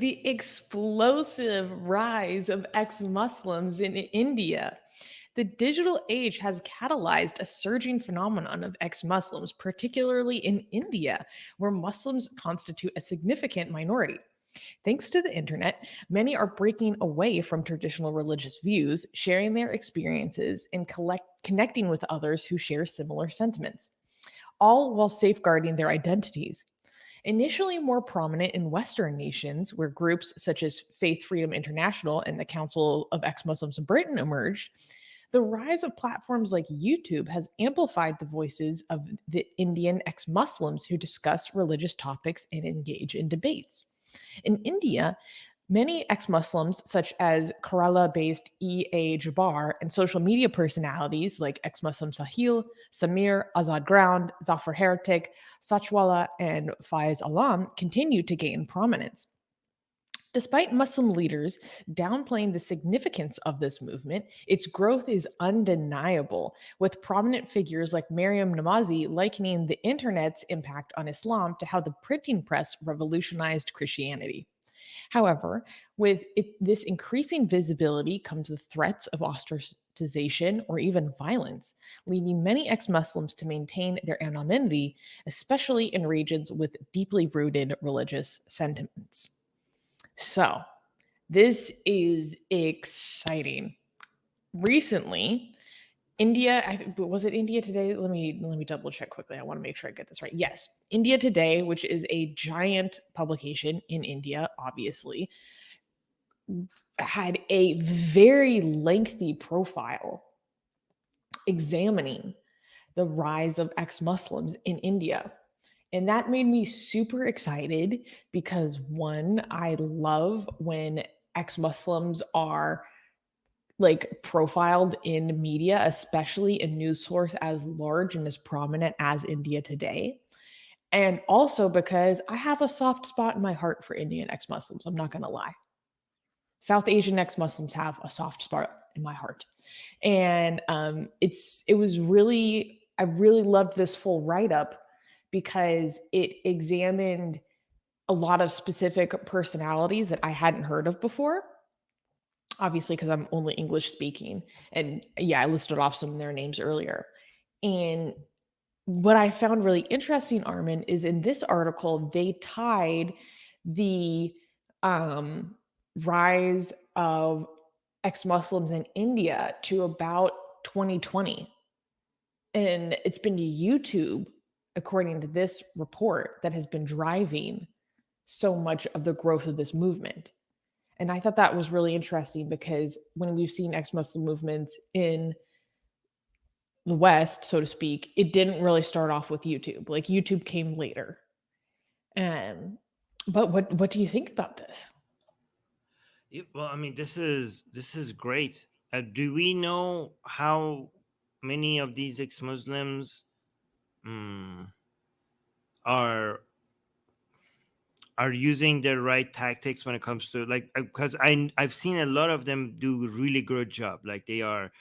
the explosive rise of ex-Muslims in India. The digital age has catalyzed a surging phenomenon of ex Muslims, particularly in India, where Muslims constitute a significant minority. Thanks to the internet, many are breaking away from traditional religious views, sharing their experiences, and connecting with others who share similar sentiments, all while safeguarding their identities. Initially more prominent in Western nations, where groups such as Faith Freedom International and the Council of Ex Muslims in Britain emerged, the rise of platforms like YouTube has amplified the voices of the Indian ex Muslims who discuss religious topics and engage in debates. In India, many ex Muslims, such as Kerala based E.A. Jabbar, and social media personalities like ex Muslim Sahil, Samir, Azad Ground, Zafar Heretic, Sachwala, and Faiz Alam, continue to gain prominence. Despite Muslim leaders downplaying the significance of this movement, its growth is undeniable, with prominent figures like Mariam Namazi likening the internet's impact on Islam to how the printing press revolutionized Christianity. However, this increasing visibility comes with threats of ostracization or even violence, leading many ex Muslims to maintain their anonymity, especially in regions with deeply rooted religious sentiments. So, this is exciting. Recently, was it India Today? Let me double check quickly. I want to make sure I get this right. Yes, India Today, which is a giant publication in India, obviously, had a very lengthy profile examining the rise of ex-Muslims in India. And that made me super excited because one, I love when ex-Muslims are like profiled in media, especially a news source as large and as prominent as India Today. And also because I have a soft spot in my heart for Indian ex-Muslims. I'm not going to lie. South Asian ex-Muslims have a soft spot in my heart. And it was really, I really loved this full write-up because it examined a lot of specific personalities that I hadn't heard of before, obviously because I'm only English speaking. And yeah, I listed off some of their names earlier. And what I found really interesting, Armin, is in this article, they tied the rise of ex Muslims in India to about 2020. And it's been YouTube, according to this report, that has been driving so much of the growth of this movement. And I thought that was really interesting because when we've seen ex Muslim movements in the West, so to speak, it didn't really start off with YouTube. Like YouTube came later. Um, but what do you think about this? Well, I mean, this is great. Do we know how many of these ex-Muslims mm, are using the right tactics when it comes to, like, because I've seen a lot of them do a really good job. Like they're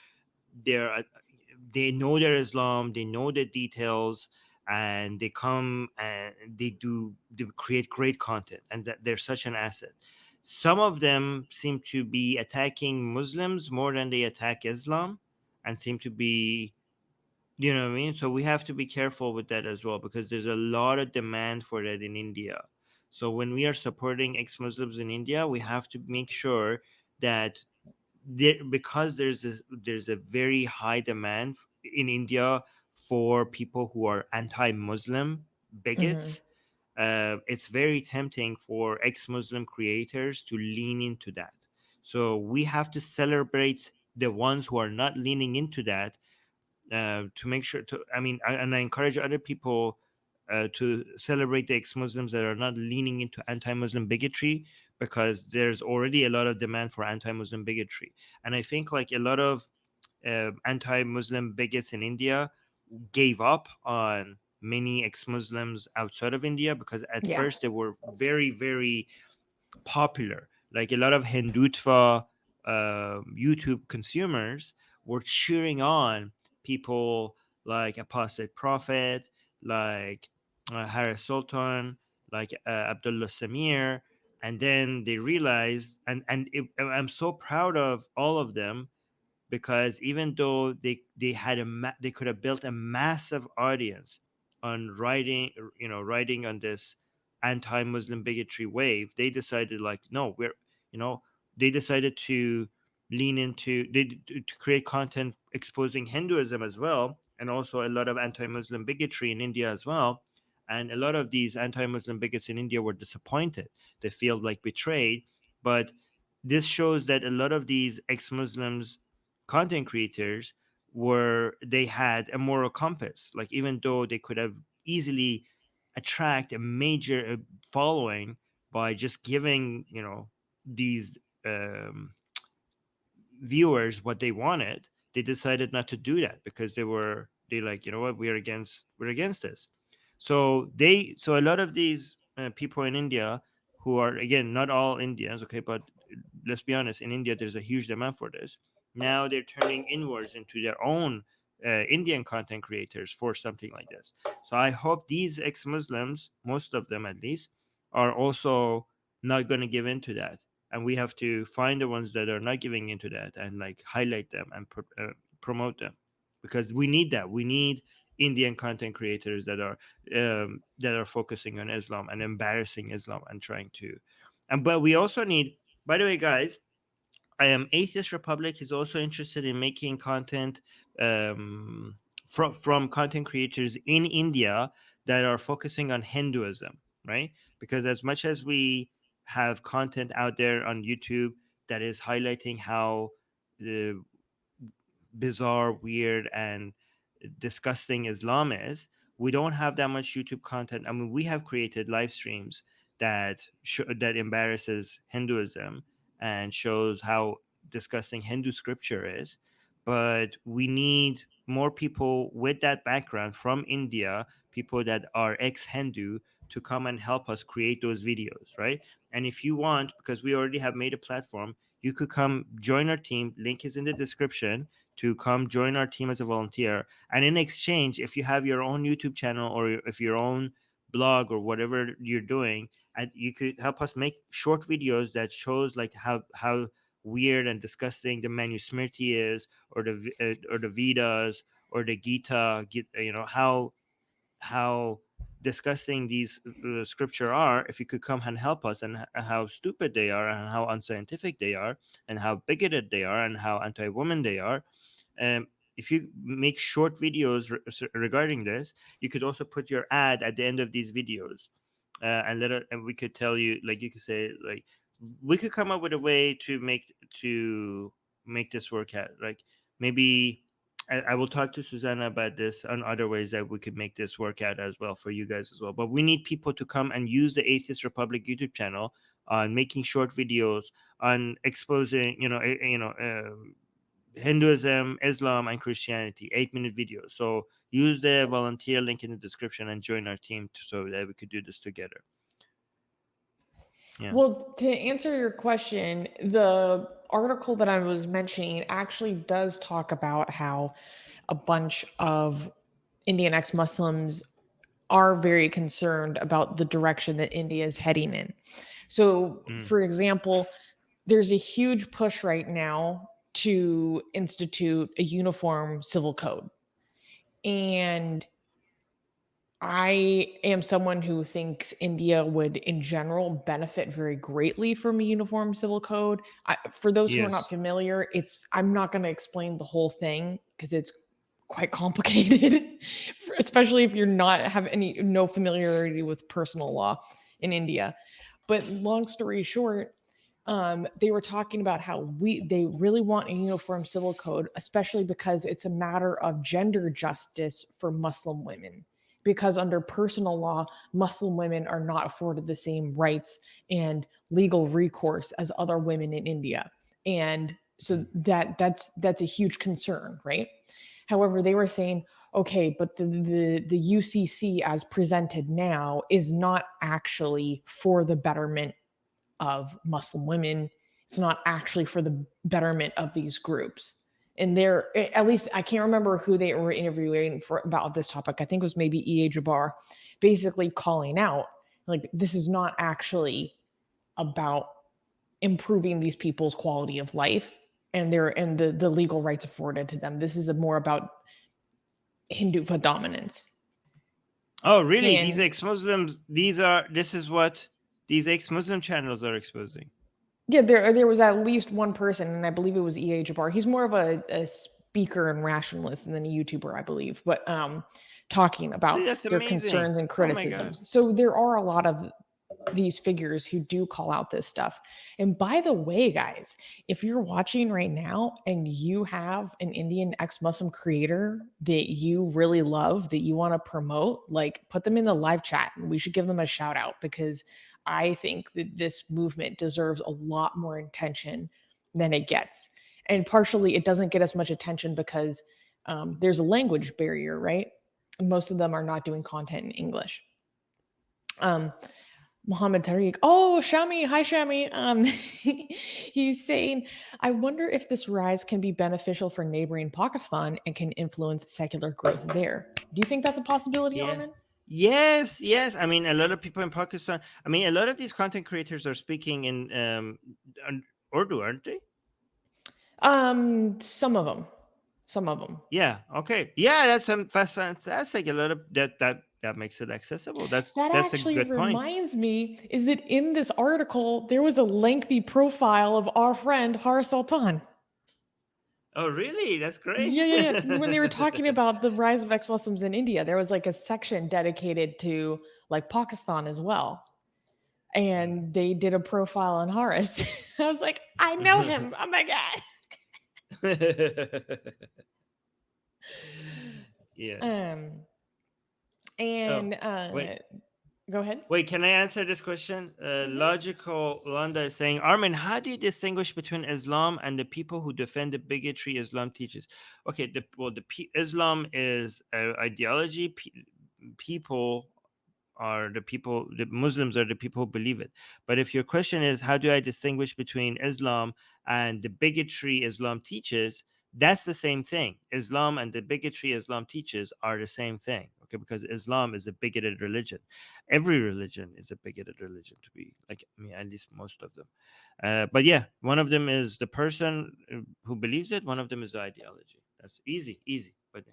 they know their Islam, they know the details, and they come and they create great content, and that they're such an asset. Some of them seem to be attacking Muslims more than they attack Islam, and seem to be, you know what I mean? So we have to be careful with that as well, because there's a lot of demand for that in India. So when we are supporting ex-Muslims in India, we have to make sure that because there's a very high demand in India for people who are anti-Muslim Mhm. bigots. It's very tempting for ex-Muslim creators to lean into that. So we have to celebrate the ones who are not leaning into that, to make sure to, I mean, and I encourage other people to celebrate the ex-Muslims that are not leaning into anti-Muslim bigotry, because there's already a lot of demand for anti-Muslim bigotry. And I think like a lot of anti-Muslim bigots in India gave up on many ex-Muslims outside of India, because at Yeah. first they were very, very popular. Like a lot of Hindutva YouTube consumers were cheering on people like Apostate Prophet, like Harris Sultan, like Abdullah Samir, And then they realized, I'm so proud of all of them, because even though they had they could have built a massive audience on writing, writing on this anti-Muslim bigotry wave, they decided, like, no, you know they decided to lean into, to create content exposing Hinduism as well, and also a lot of anti-Muslim bigotry in India as well. And a lot of these anti-Muslim bigots in India were disappointed. They feel like betrayed. But this shows that a lot of these ex-Muslims content creators they had a moral compass. Like, even though they could have easily attract a major following by just giving, these um, viewers what they wanted, they decided not to do that, because they like, you know what, we're against this. So a lot of these people in India, who are, again, not all Indians, okay, but let's be honest, in India there's a huge demand for this. Now they're turning inwards into their own Indian content creators for something like this. So I hope these ex-Muslims, most of them at least, are also not going to give in to that. And we have to find the ones that are not giving into that, and like highlight them and promote them, because we need that. We need Indian content creators that are focusing on Islam and embarrassing Islam and trying to. And but we also need, by the way, guys, Atheist Republic is also interested in making content from content creators in India that are focusing on Hinduism, right? Because as much as we have content out there on YouTube that is highlighting how uh, bizarre, weird, and disgusting Islam is, we don't have that much YouTube content. I mean, we have created live streams that embarrasses Hinduism and shows how disgusting Hindu scripture is, but we need more people with that background from India, people that are ex-Hindu, to come and help us create those videos, right? And if you want, because we already have made a platform, you could come join our team. Link is in the description to come join our team as a volunteer. And in exchange, if you have your own YouTube channel, or if your own blog or whatever you're doing, and you could help us make short videos that shows like how weird and disgusting the Manusmriti is, or the Vedas, or the Gita, how disgusting these scripture are. If you could come and help us, and how stupid they are, and how unscientific they are, and how bigoted they are, and how anti-woman they are. um, if you make short videos regarding this, you could also put your ad at the end of these videos, and we could tell you, like, you could say, like, we could come up with a way to make this work out. Like, maybe I will talk to Susanna about this on other ways that we could make this work out as well for you guys as well. But we need people to come and use the Atheist Republic YouTube channel on making short videos on exposing, Hinduism, Islam, and Christianity, 8-minute videos. So use the volunteer link in the description and join our team so that we could do this together. Yeah. Well, to answer your question, the article that I was mentioning actually does talk about how a bunch of Indian ex Muslims are very concerned about the direction that India is heading in. So, Mm. for example, there's a huge push right now to institute a uniform civil code. And I am someone who thinks India would, in general, benefit very greatly from a uniform civil code. For those who are not Yes. familiar, I'm not going to explain the whole thing because it's quite complicated, especially if you're not have no familiarity with personal law in India. But long story short, they were talking about how they really want a uniform civil code, especially because it's a matter of gender justice for Muslim women. Because under personal law, Muslim women are not afforded the same rights and legal recourse as other women in India, and so that's a huge concern, right? However, they were saying, okay, but the UCC as presented now is not actually for the betterment of Muslim women. It's not actually for the betterment of these groups. And they're, at least I can't remember who they were interviewing for about this topic. I think it was maybe E.A. Jabbar, basically calling out like this is not actually about improving these people's quality of life and the legal rights afforded to them. This is more about Hindufa dominance. Oh, really? These And ex-Muslims, this is what these ex-Muslim channels are exposing. yeah, there was at least one person, and I believe it was E.A. Jabbar. He's more of a speaker and rationalist than a YouTuber, I believe, but talking See, about that's their amazing. concerns and Oh my God. criticisms. So there are a lot of these figures who do call out this stuff. And by the way, guys, if you're watching right now and you have an Indian ex-Muslim creator that you really love, that you want to promote, like put them in the live chat and we should give them a shout out, because I think that this movement deserves a lot more attention than it gets. And partially it doesn't get as much attention because there's a language barrier, right? Most of them are not doing content in English. Mohammed Tariq. Oh, Shami. Hi, Shami. He's saying, I wonder if this rise can be beneficial for neighboring Pakistan and can influence secular growth there. Do you think that's a possibility, Yeah. Armin? Yes. I mean, a lot of people in Pakistan. I mean, a lot of these content creators are speaking in Urdu, aren't they? Some of them. Some of them. Yeah. Okay. Yeah, that's fantastic. A lot of that makes it accessible. That That's a actually good point. reminds me is that in this article, there was a lengthy profile of our friend Har Sultan. Oh, really? That's great. Yeah. When they were talking about the rise of ex-Muslims in India, there was like a section dedicated to like Pakistan as well. And they did a profile on Horace. I was like, I know him. Oh my God. Yeah. Um, Oh, and wait. go ahead. Wait, can I answer this question? Logical Landa is saying, Armin, how do you distinguish between Islam and the people who defend the bigotry Islam teaches? Okay, Islam is ideology. People are the Muslims are the people who believe it. But if your question is, how do I distinguish between Islam and the bigotry Islam teaches? That's the same thing. Islam and the bigotry Islam teaches are the same thing. Okay, because Islam is a bigoted religion. Every religion is a bigoted religion, to be like, I mean, at least most of them. But yeah, one of them is the person who believes it. One of them is the ideology. That's easy. But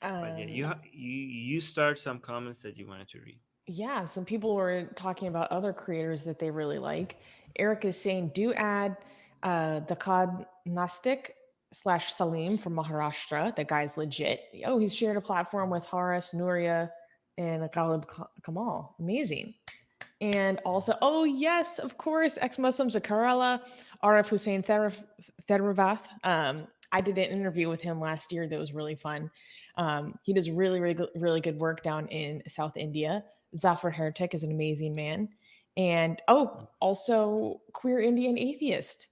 yeah, Um, you start some comments that you wanted to read. yeah, some people were talking about other creators that they really like. Eric is saying, do add the Cod Nastic slash Salim from Maharashtra. The guy's legit. Oh, he's shared a platform with Haris, Nuria, and Ghalib Kamal. Amazing. And also, oh yes, of course, ex-Muslims of Kerala, Arif Hussein Theravath. I did an interview with him last year that was really fun. He does really good work down in South India. Zafar Heretic is an amazing man. And also Queer Indian Atheist.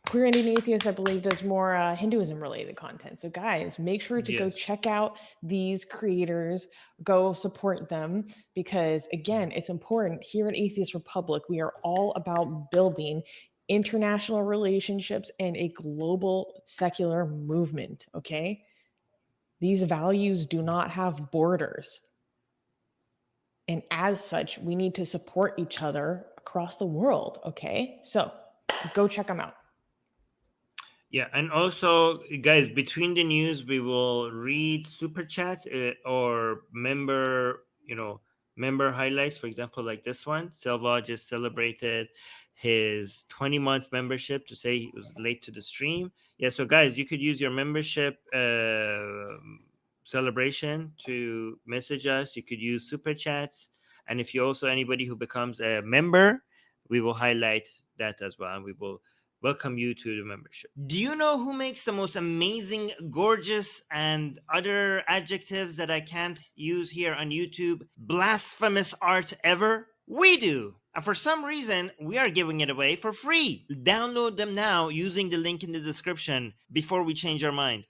Queer Indian Atheist, I believe, does more Hinduism related content. So, guys, make sure to go Yes. check out these creators, go support them, because again, it's important. Here in Atheist Republic, we are all about building international relationships and a global secular movement. Okay. These values do not have borders. And as such, we need to support each other across the world. Okay. So, go check them out. Yeah, and also, guys, between the news, we will read super chats or member highlights. For example, like this one, Selva just celebrated his 20-month membership to say he was late to the stream. Yeah, so guys, you could use your membership celebration to message us. You could use super chats, and if you also anybody who becomes a member, we will highlight that as well, and we will welcome you to the membership. Do you know who makes the most amazing, gorgeous, and other adjectives that I can't use here on YouTube, blasphemous art ever? We do. And for some reason, we are giving it away for free. Download them now using the link in the description before we change our mind.